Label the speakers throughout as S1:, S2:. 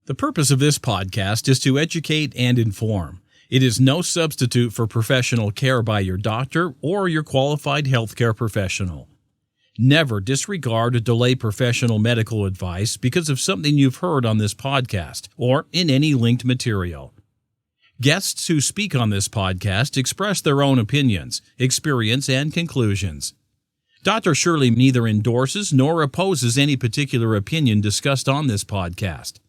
S1: The purpose of this podcast is to educate and inform. It is no substitute for professional care by your doctor or your qualified healthcare professional. Never disregard or delay professional medical advice because of something you've heard on this podcast or in any linked material. Guests who speak on this podcast express their own opinions, experience, and conclusions. Dr. Shirley neither endorses nor opposes any particular opinion discussed on this podcast.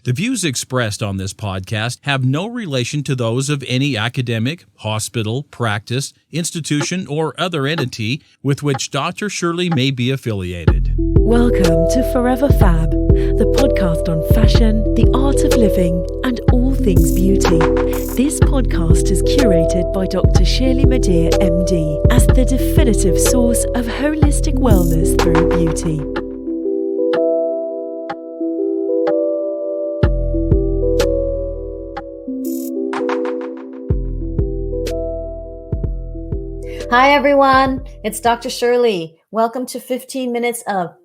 S1: The views expressed on this podcast have no relation to those of any academic, hospital, practice, institution, or other entity with which Dr. Shirley may be affiliated.
S2: Welcome to Forever Fab, the podcast on fashion, the art of living, and all things beauty. This podcast is curated by Dr. Shirley Madhere, MD, as the definitive source of holistic wellness through beauty.
S3: Hi, everyone. It's Dr. Shirley. Welcome to 15 Minutes of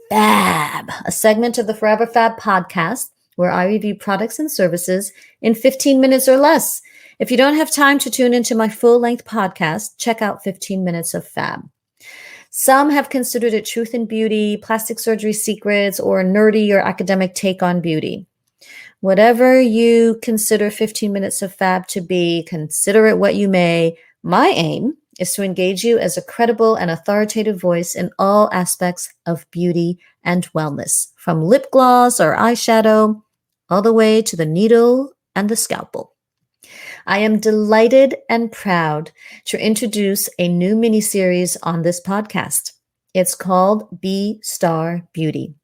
S3: Fab, a segment of the Forever Fab podcast where I review products and services in 15 minutes or less. If you don't have time to tune into my full-length podcast, check out 15 Minutes of Fab. Some have considered it truth in beauty, plastic surgery secrets, or a nerdy or academic take on beauty. Whatever you consider 15 Minutes of Fab to be, consider it what you may. My aim is to engage you as a credible and authoritative voice in all aspects of beauty and wellness, from lip gloss or eyeshadow, all the way to the needle and the scalpel. I am delighted and proud to introduce a new mini-series on this podcast. It's called B Star Beauty.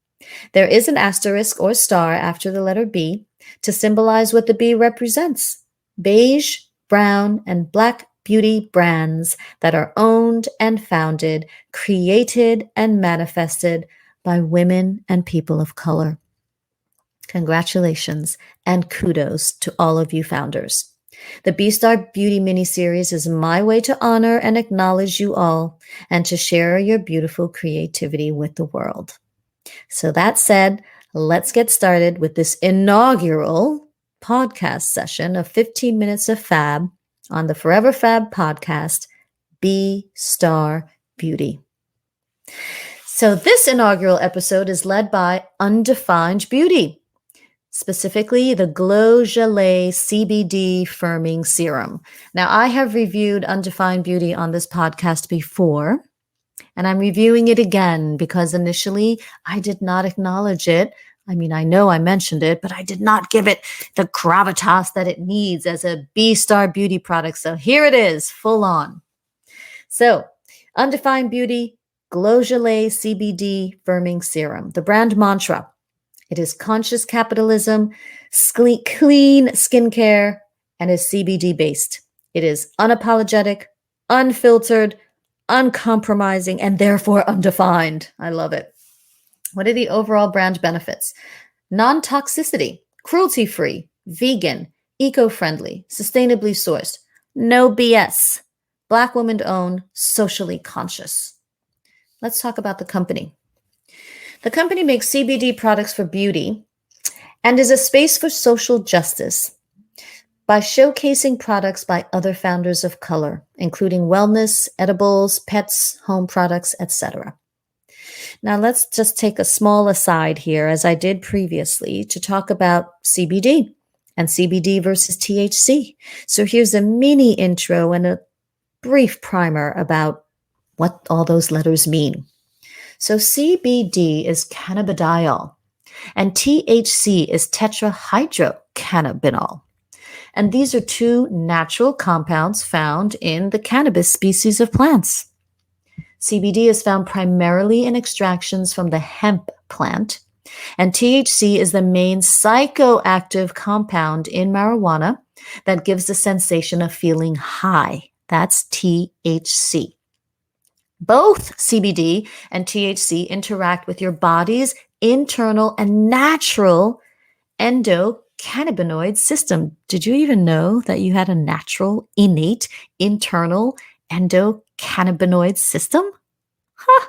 S3: There is an asterisk or star after the letter B to symbolize what the B represents: beige, brown, and black beauty brands that are owned and founded, created and manifested by women and people of color. Congratulations and kudos to all of you founders. The B-Star Beauty mini-series is my way to honor and acknowledge you all and to share your beautiful creativity with the world. So that said, let's get started with this inaugural podcast session of 15 Minutes of Fab on the Forever Fab podcast, B-Star Beauty. So this inaugural episode is led by Undefined Beauty, specifically the Gelée CBD Firming Serum. Now, I have reviewed Undefined Beauty on this podcast before, and I'm reviewing it again because initially I did not acknowledge it. I mean, I know I mentioned it, but I did not give it the gravitas that it needs as a B-Star Beauty product. So here it is, full on. So, Undefined Beauty, Gelée CBD Firming Serum. The brand mantra: it is conscious capitalism, clean skincare, and is CBD based. It is unapologetic, unfiltered, uncompromising, and therefore undefined. I love it. What are the overall brand benefits? Non-toxicity, cruelty-free, vegan, eco-friendly, sustainably sourced, no BS, Black woman-owned, socially conscious. Let's talk about the company. The company makes CBD products for beauty and is a space for social justice by showcasing products by other founders of color, including wellness, edibles, pets, home products, etc. Now, let's just take a small aside here, as I did previously, to talk about CBD and CBD versus THC. So here's a mini intro and a brief primer about what all those letters mean. So CBD is cannabidiol, and THC is tetrahydrocannabinol. And these are two natural compounds found in the cannabis species of plants. CBD is found primarily in extractions from the hemp plant, and THC is the main psychoactive compound in marijuana that gives the sensation of feeling high. That's THC. Both CBD and THC interact with your body's internal and natural endocannabinoid system. Did you even know that you had a natural, innate, internal endocannabinoid system? Huh.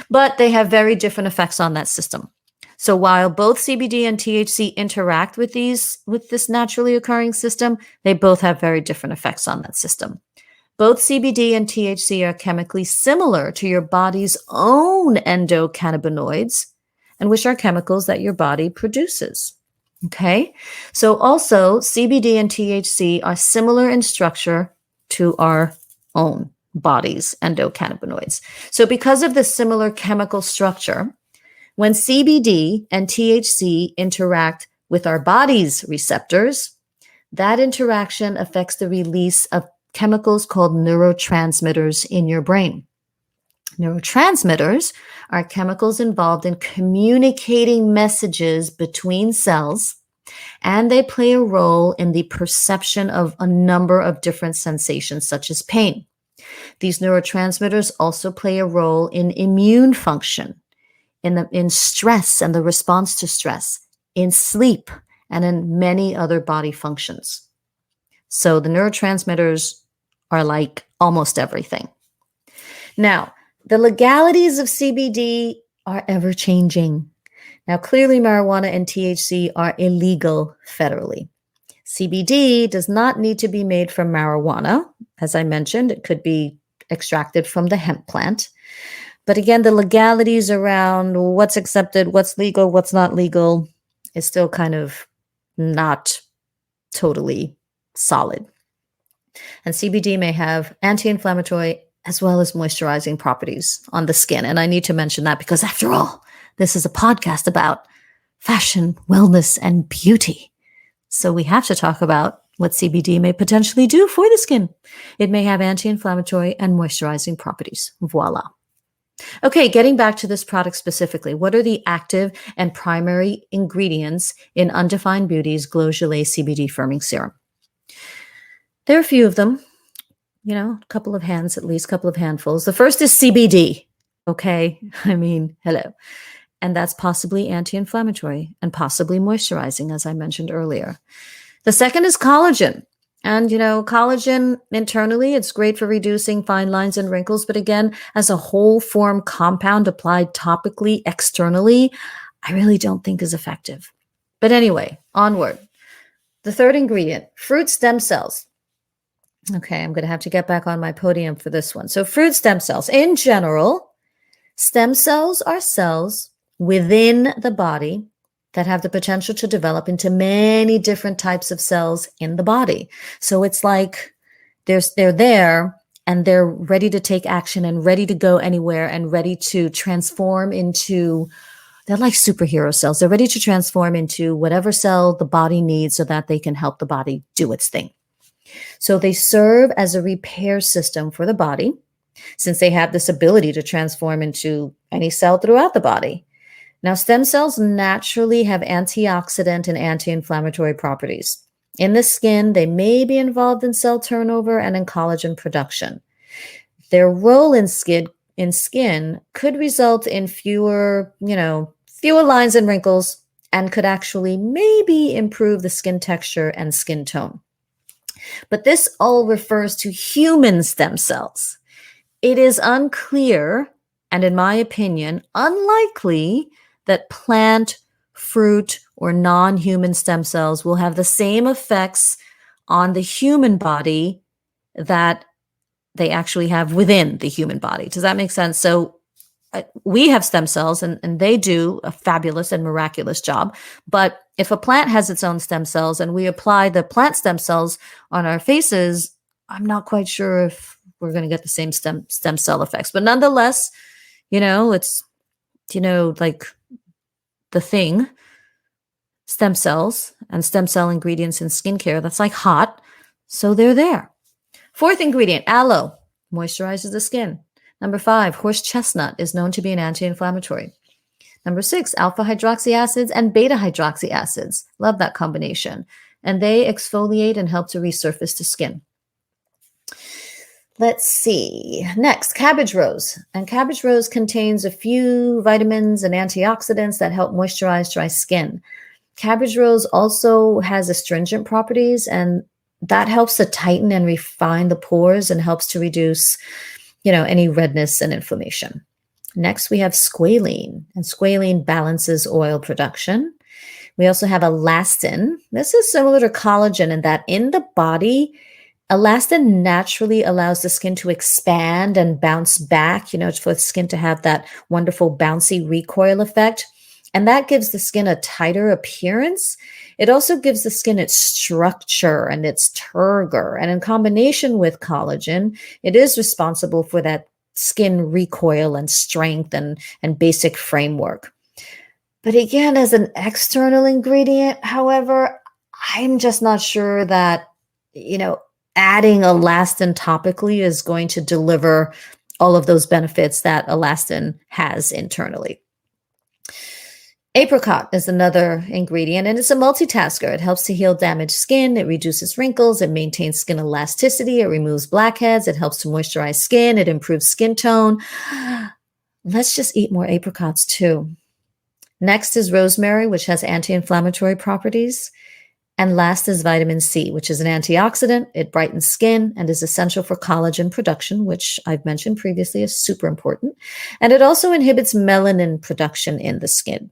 S3: But they have very different effects on that system. So while both CBD and THC interact with this naturally occurring system, they both have very different effects on that system. Both CBD and THC are chemically similar to your body's own endocannabinoids, and which are chemicals that your body produces. Okay, so also CBD and THC are similar in structure to our own body's endocannabinoids. So because of this similar chemical structure, when CBD and THC interact with our body's receptors, that interaction affects the release of chemicals called neurotransmitters in your brain. Neurotransmitters are chemicals involved in communicating messages between cells, and they play a role in the perception of a number of different sensations, such as pain. These neurotransmitters also play a role in immune function, in stress and the response to stress, in sleep, and in many other body functions. So the neurotransmitters are like almost everything. Now, the legalities of CBD are ever changing. Now, clearly marijuana and THC are illegal federally. CBD does not need to be made from marijuana. As I mentioned, it could be extracted from the hemp plant. But again, the legalities around what's accepted, what's legal, what's not legal is still kind of not totally solid. And CBD may have anti-inflammatory as well as moisturizing properties on the skin. And I need to mention that because after all, this is a podcast about fashion, wellness, and beauty. So we have to talk about what CBD may potentially do for the skin. It may have anti-inflammatory and moisturizing properties. Voila. Okay, getting back to this product specifically, what are the active and primary ingredients in Undefined Beauty's Glow Gelée CBD Firming Serum? There are a few of them, a couple of hands, at least a couple of handfuls. The first is CBD. Okay, I mean, hello. And that's possibly anti-inflammatory and possibly moisturizing, as I mentioned earlier. The second is collagen. And, collagen internally, it's great for reducing fine lines and wrinkles. But again, as a whole form compound applied topically, externally, I really don't think is effective. But anyway, onward. The third ingredient, fruit stem cells. Okay, I'm going to have to get back on my podium for this one. So fruit stem cells. In general, stem cells are cells within the body that have the potential to develop into many different types of cells in the body. So it's like they're there and they're ready to take action and ready to go anywhere and ready to transform into, they're like superhero cells. They're ready to transform into whatever cell the body needs so that they can help the body do its thing. So they serve as a repair system for the body, since they have this ability to transform into any cell throughout the body. Now, stem cells naturally have antioxidant and anti-inflammatory properties. In the skin, they may be involved in cell turnover and in collagen production. Their role in skin could result in fewer lines and wrinkles, and could actually maybe improve the skin texture and skin tone. But this all refers to human stem cells. It is unclear, and in my opinion, unlikely that plant, fruit, or non-human stem cells will have the same effects on the human body that they actually have within the human body. Does that make sense? So we have stem cells and they do a fabulous and miraculous job. But if a plant has its own stem cells and we apply the plant stem cells on our faces, I'm not quite sure if we're going to get the same stem cell effects. But nonetheless, it's, like the thing, stem cells and stem cell ingredients in skincare, that's like hot. So they're there. Fourth ingredient, aloe, moisturizes the skin. Number 5, horse chestnut is known to be an anti-inflammatory. Number 6, alpha hydroxy acids and beta hydroxy acids. Love that combination. And they exfoliate and help to resurface the skin. Let's see. Next, cabbage rose. And cabbage rose contains a few vitamins and antioxidants that help moisturize dry skin. Cabbage rose also has astringent properties, and that helps to tighten and refine the pores and helps to reduce, any redness and inflammation. Next, we have squalene, and squalene balances oil production. We also have elastin. This is similar to collagen in that in the body, elastin naturally allows the skin to expand and bounce back, for the skin to have that wonderful bouncy recoil effect. And that gives the skin a tighter appearance. It also gives the skin its structure and its turgor. And in combination with collagen, it is responsible for that skin recoil and strength and basic framework. But again, as an external ingredient, however, I'm just not sure that, adding elastin topically is going to deliver all of those benefits that elastin has internally. Apricot is another ingredient, and it's a multitasker. It helps to heal damaged skin. It reduces wrinkles. It maintains skin elasticity. It removes blackheads. It helps to moisturize skin. It improves skin tone. Let's just eat more apricots too. Next is rosemary, which has anti-inflammatory properties. And last is vitamin C, which is an antioxidant. It brightens skin and is essential for collagen production, which I've mentioned previously is super important. And it also inhibits melanin production in the skin.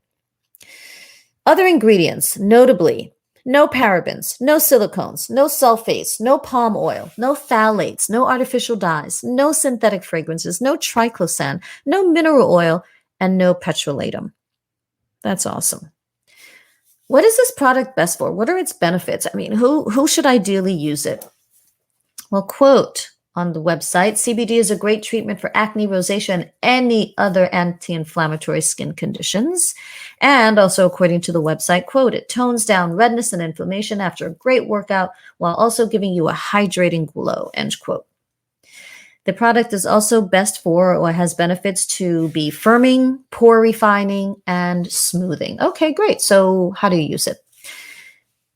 S3: Other ingredients, notably, no parabens, no silicones, no sulfates, no palm oil, no phthalates, no artificial dyes, no synthetic fragrances, no triclosan, no mineral oil, and no petrolatum. That's awesome. What is this product best for? What are its benefits? I mean, who should ideally use it? Well, quote on the website, CBD is a great treatment for acne, rosacea, and any other anti-inflammatory skin conditions. And also, according to the website, quote, it tones down redness and inflammation after a great workout while also giving you a hydrating glow, end quote. The product is also best for or has benefits to be firming, pore refining, and smoothing. Okay, great. So how do you use it?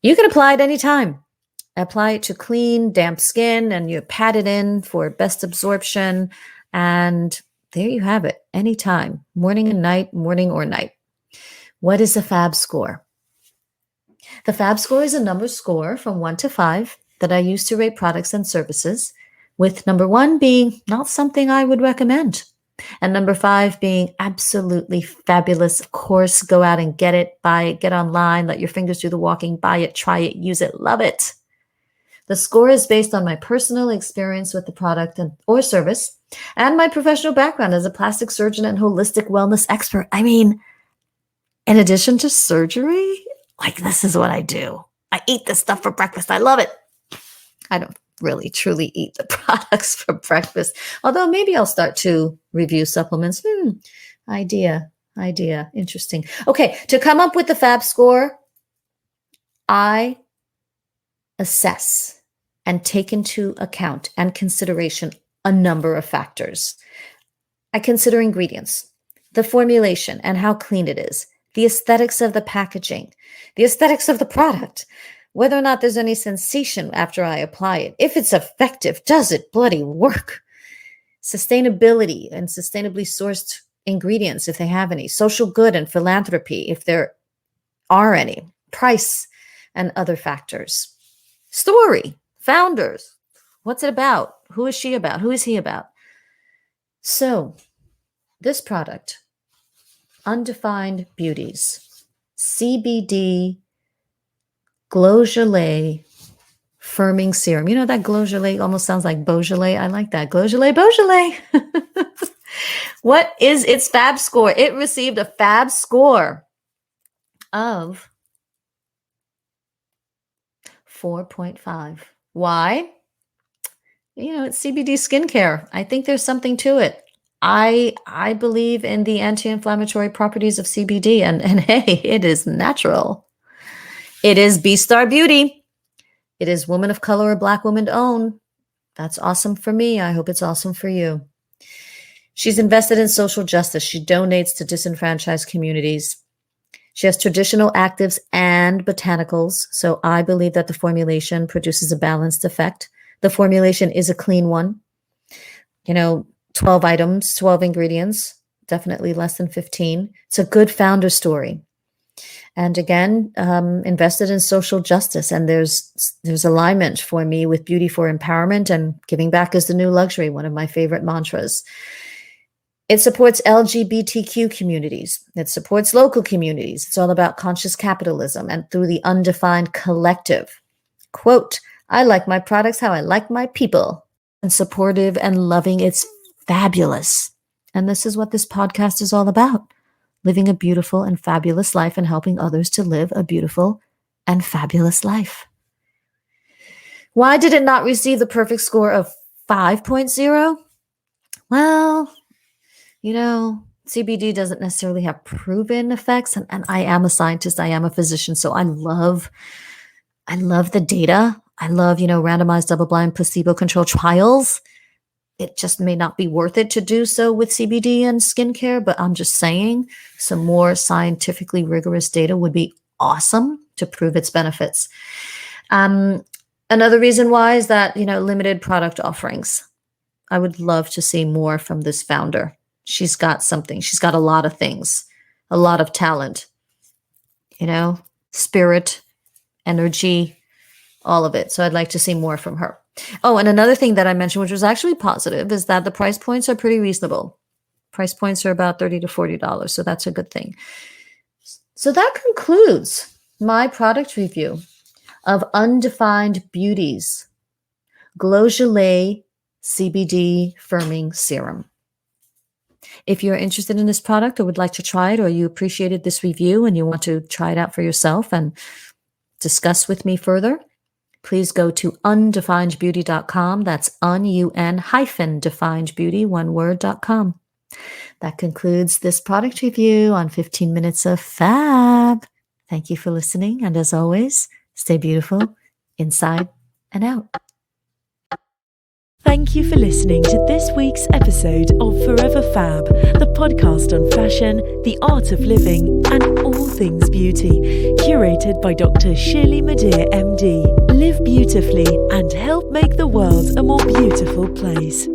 S3: You can apply it anytime. Apply it to clean, damp skin, and you pat it in for best absorption. And there you have it, anytime, morning and night, morning or night. What is the FAB score? The FAB score is a number score from 1 to 5 that I use to rate products and services, with number 1 being not something I would recommend, and number 5 being absolutely fabulous. Of course, go out and get it, buy it, get online, let your fingers do the walking, buy it, try it, use it, love it. The score is based on my personal experience with the product or service and my professional background as a plastic surgeon and holistic wellness expert. I mean, in addition to surgery, this is what I do. I eat this stuff for breakfast. I love it. I don't really truly eat the products for breakfast, although maybe I'll start to review supplements. Idea. Interesting. Okay, to come up with the FAB score, I assess and take into account and consideration a number of factors. I consider ingredients, the formulation and how clean it is, the aesthetics of the packaging, the aesthetics of the product, whether or not there's any sensation after I apply it, if it's effective, does it bloody work? Sustainability and sustainably sourced ingredients, if they have any, social good and philanthropy, if there are any, price and other factors. Story, founders, what's it about? Who is she about? Who is he about? So this product, Undefined Beauties, CBD Glow Gelée Firming Serum. You know that Glow Gelée almost sounds like Beaujolais. I like that. Glow Gelée, Beaujolais. What is its FAB score? It received a FAB score of 4.5. Why? It's CBD skincare. I think there's something to it. I believe in the anti-inflammatory properties of CBD, and hey, it is natural. It is B-Star Beauty. It is woman of color or Black woman owned. That's awesome for me. I hope it's awesome for you. She's invested in social justice. She donates to disenfranchised communities. She has traditional actives and botanicals. So I believe that the formulation produces a balanced effect. The formulation is a clean one. 12 items, 12 ingredients, definitely less than 15. It's a good founder story. And again, invested in social justice. And there's alignment for me with beauty for empowerment, and giving back is the new luxury, one of my favorite mantras. It supports LGBTQ communities. It supports local communities. It's all about conscious capitalism and through the Undefined collective. Quote, I like my products how I like my people. And supportive and loving, it's fabulous. And this is what this podcast is all about. Living a beautiful and fabulous life and helping others to live a beautiful and fabulous life. Why did it not receive the perfect score of 5.0? Well, CBD doesn't necessarily have proven effects. And I am a scientist. I am a physician. So I love the data. I love, randomized double-blind placebo-controlled trials. It just may not be worth it to do so with CBD and skincare, but I'm just saying some more scientifically rigorous data would be awesome to prove its benefits. Another reason why is that, limited product offerings. I would love to see more from this founder. She's got something. She's got a lot of things, a lot of talent, spirit, energy, all of it. So I'd like to see more from her. Oh, and another thing that I mentioned, which was actually positive, is that the price points are pretty reasonable. Price points are about $30 to $40. So that's a good thing. So that concludes my product review of Undefined Beauty's Gelée CBD Firming Serum. If you're interested in this product or would like to try it, or you appreciated this review and you want to try it out for yourself and discuss with me further, please go to undefinedbeauty.com. That's un-definedbeauty, one word.com. That concludes this product review on 15 Minutes of Fab. Thank you for listening. And as always, stay beautiful inside and out.
S2: Thank you for listening to this week's episode of Forever Fab, the podcast on fashion, the art of living, and all things beauty, curated by Dr. Shirley Madhere, MD. Live beautifully and help make the world a more beautiful place.